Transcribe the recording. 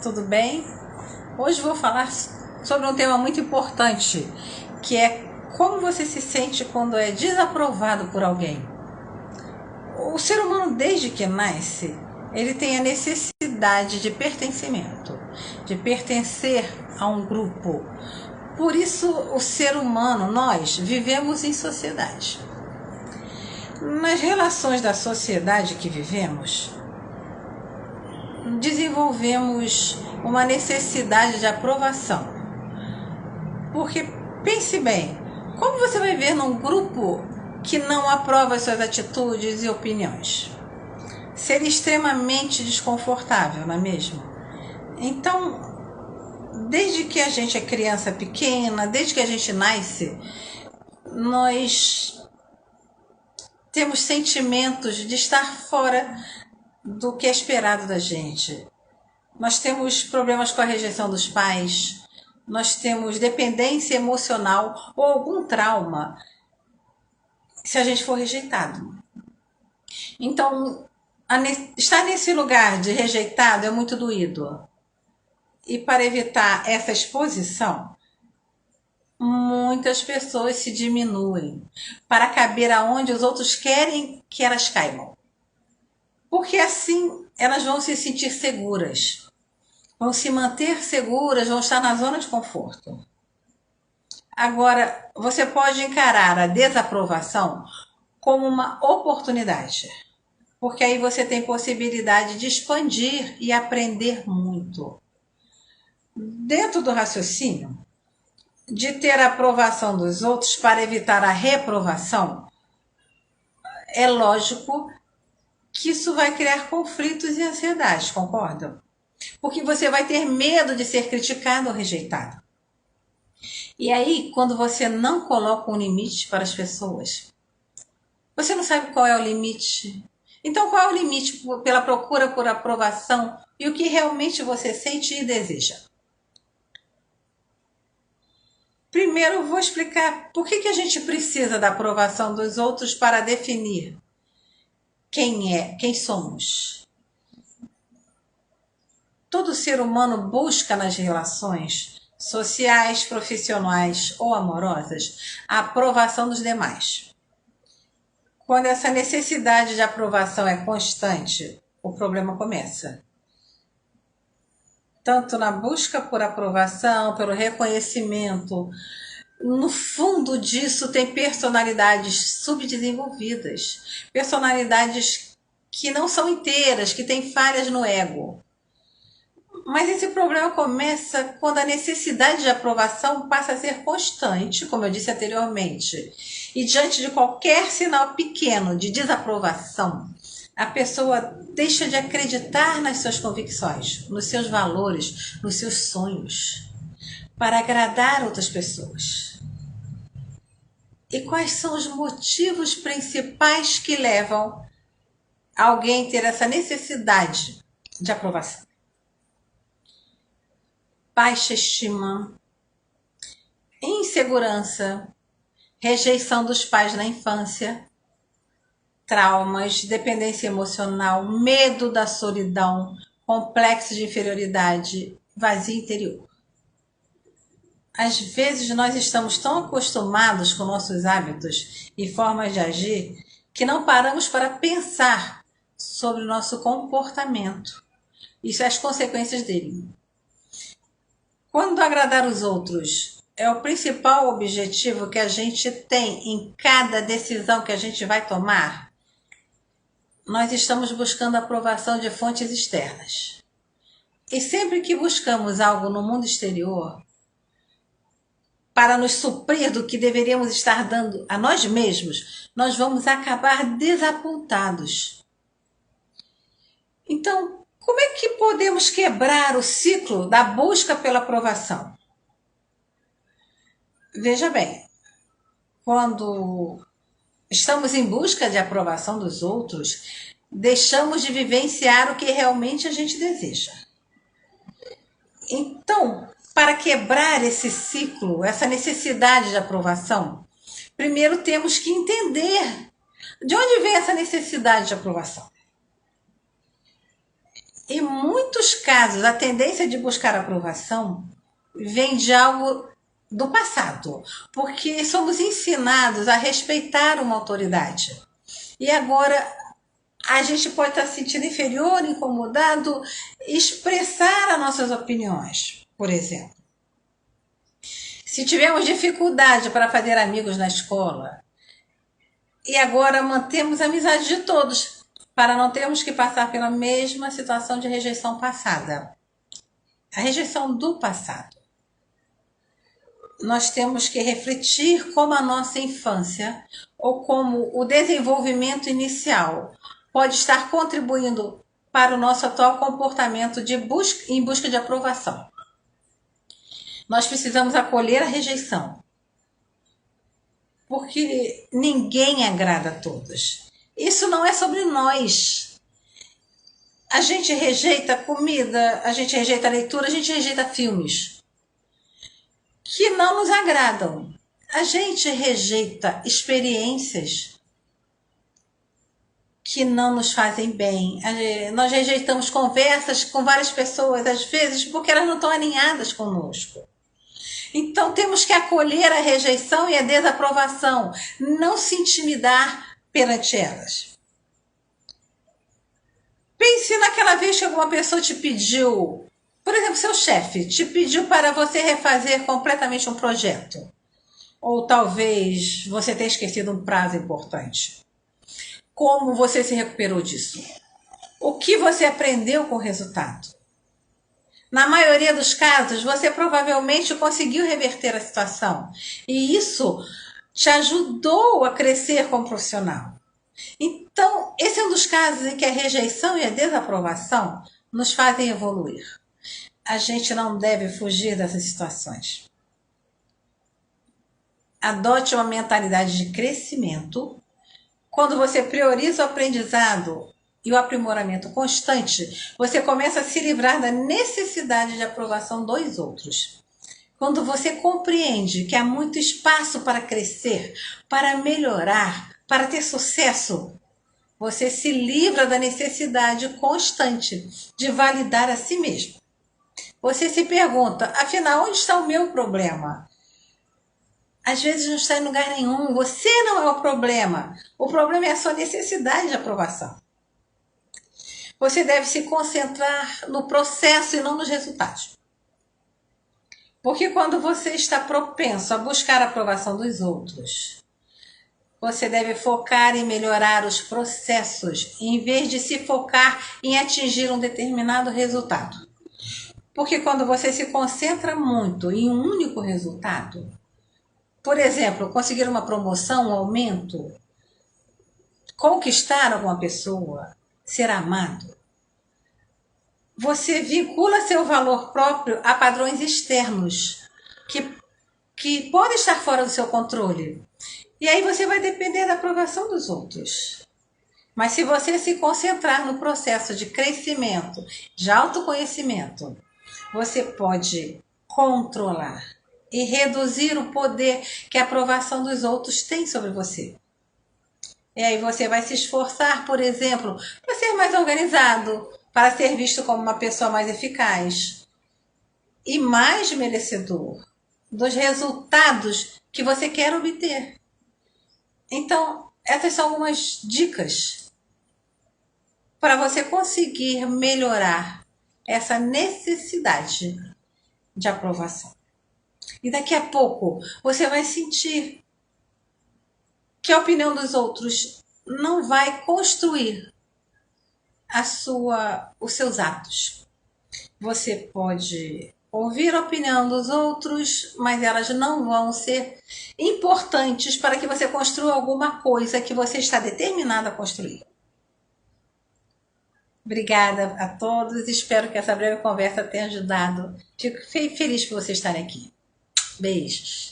tudo bem? Hoje vou falar sobre um tema muito importante, que é como você se sente quando é desaprovado por alguém. O ser humano, desde que nasce, ele tem a necessidade de pertencimento, de pertencer a um grupo. Por isso, o ser humano, nós, vivemos em sociedade. Nas relações da sociedade que vivemos, desenvolvemos uma necessidade de aprovação. Porque, pense bem, como você vai ver num grupo que não aprova as suas atitudes e opiniões? Seria extremamente desconfortável, não é mesmo? Então, desde que a gente é criança pequena, desde que a gente nasce, nós temos sentimentos de estar fora do que é esperado da gente. Nós temos problemas com a rejeição dos pais, nós temos dependência emocional ou algum trauma se a gente for rejeitado. Então, estar nesse lugar de rejeitado é muito doído. E para evitar essa exposição, muitas pessoas se diminuem para caber aonde os outros querem que elas caibam. Porque assim elas vão se sentir seguras, vão se manter seguras, vão estar na zona de conforto. Agora, você pode encarar a desaprovação como uma oportunidade, porque aí você tem possibilidade de expandir e aprender muito. Dentro do raciocínio, de ter a aprovação dos outros para evitar a reprovação, é lógico que isso vai criar conflitos e ansiedades, concordam? Porque você vai ter medo de ser criticado ou rejeitado. E aí, quando você não coloca um limite para as pessoas, você não sabe qual é o limite. Então, qual é o limite pela procura por aprovação e o que realmente você sente e deseja? Primeiro, eu vou explicar por que a gente precisa da aprovação dos outros para definir quem somos. Todo ser humano busca nas relações sociais, profissionais ou amorosas a aprovação dos demais. Quando essa necessidade de aprovação é constante, o problema começa. Tanto na busca por aprovação, pelo reconhecimento, no fundo disso tem personalidades subdesenvolvidas, personalidades que não são inteiras, que têm falhas no ego. Mas esse problema começa quando a necessidade de aprovação passa a ser constante, como eu disse anteriormente. E diante de qualquer sinal pequeno de desaprovação, a pessoa deixa de acreditar nas suas convicções, nos seus valores, nos seus sonhos, para agradar outras pessoas. E quais são os motivos principais que levam alguém a ter essa necessidade de aprovação? Baixa estima, insegurança, rejeição dos pais na infância, traumas, dependência emocional, medo da solidão, complexo de inferioridade, vazio interior. Às vezes nós estamos tão acostumados com nossos hábitos e formas de agir que não paramos para pensar sobre o nosso comportamento e as consequências dele. Quando agradar os outros é o principal objetivo que a gente tem em cada decisão que a gente vai tomar, nós estamos buscando a aprovação de fontes externas. E sempre que buscamos algo no mundo exterior, para nos suprir do que deveríamos estar dando a nós mesmos, nós vamos acabar desapontados. Então, como é que podemos quebrar o ciclo da busca pela aprovação? Veja bem, quando estamos em busca de aprovação dos outros, deixamos de vivenciar o que realmente a gente deseja. Então, para quebrar esse ciclo, essa necessidade de aprovação, primeiro temos que entender de onde vem essa necessidade de aprovação. Em muitos casos, a tendência de buscar aprovação vem de algo do passado, porque somos ensinados a respeitar uma autoridade. E agora a gente pode estar se sentindo inferior, incomodado, expressar as nossas opiniões, por exemplo. Se tivemos dificuldade para fazer amigos na escola, e agora mantemos a amizade de todos, para não termos que passar pela mesma situação de rejeição passada. A rejeição do passado. Nós temos que refletir como a nossa infância ou como o desenvolvimento inicial pode estar contribuindo para o nosso atual comportamento em busca de aprovação. Nós precisamos acolher a rejeição, porque ninguém agrada a todos. Isso não é sobre nós. A gente rejeita comida, a gente rejeita leitura, a gente rejeita filmes que não nos agradam. A gente rejeita experiências que não nos fazem bem. Nós rejeitamos conversas com várias pessoas, às vezes, porque elas não estão alinhadas conosco. Então temos que acolher a rejeição e a desaprovação, não se intimidar perante elas. Pense naquela vez que alguma pessoa te pediu, por exemplo, seu chefe te pediu para você refazer completamente um projeto. Ou talvez você tenha esquecido um prazo importante. Como você se recuperou disso? O que você aprendeu com o resultado? Na maioria dos casos, você provavelmente conseguiu reverter a situação. E isso te ajudou a crescer como profissional. Então, esse é um dos casos em que a rejeição e a desaprovação nos fazem evoluir. A gente não deve fugir dessas situações. Adote uma mentalidade de crescimento. Quando você prioriza o aprendizado e o aprimoramento constante, você começa a se livrar da necessidade de aprovação dos outros. Quando você compreende que há muito espaço para crescer, para melhorar, para ter sucesso, você se livra da necessidade constante de validar a si mesmo. Você se pergunta, afinal, onde está o meu problema? Às vezes não está em lugar nenhum. Você não é o problema. O problema é a sua necessidade de aprovação. Você deve se concentrar no processo e não nos resultados. Porque quando você está propenso a buscar a aprovação dos outros, você deve focar em melhorar os processos, em vez de se focar em atingir um determinado resultado. Porque quando você se concentra muito em um único resultado, por exemplo, conseguir uma promoção, um aumento, conquistar alguma pessoa, ser amado, você vincula seu valor próprio a padrões externos que podem estar fora do seu controle. E aí você vai depender da aprovação dos outros. Mas se você se concentrar no processo de crescimento, de autoconhecimento, você pode controlar e reduzir o poder que a aprovação dos outros tem sobre você. E aí você vai se esforçar, por exemplo, para ser mais organizado, para ser visto como uma pessoa mais eficaz e mais merecedor dos resultados que você quer obter. Então, essas são algumas dicas para você conseguir melhorar essa necessidade de aprovação. E daqui a pouco você vai sentir que a opinião dos outros não vai construir os seus atos. Você pode ouvir a opinião dos outros, mas elas não vão ser importantes para que você construa alguma coisa que você está determinado a construir. Obrigada a todos, espero que essa breve conversa tenha ajudado. Fico feliz por você estar aqui. Beijos.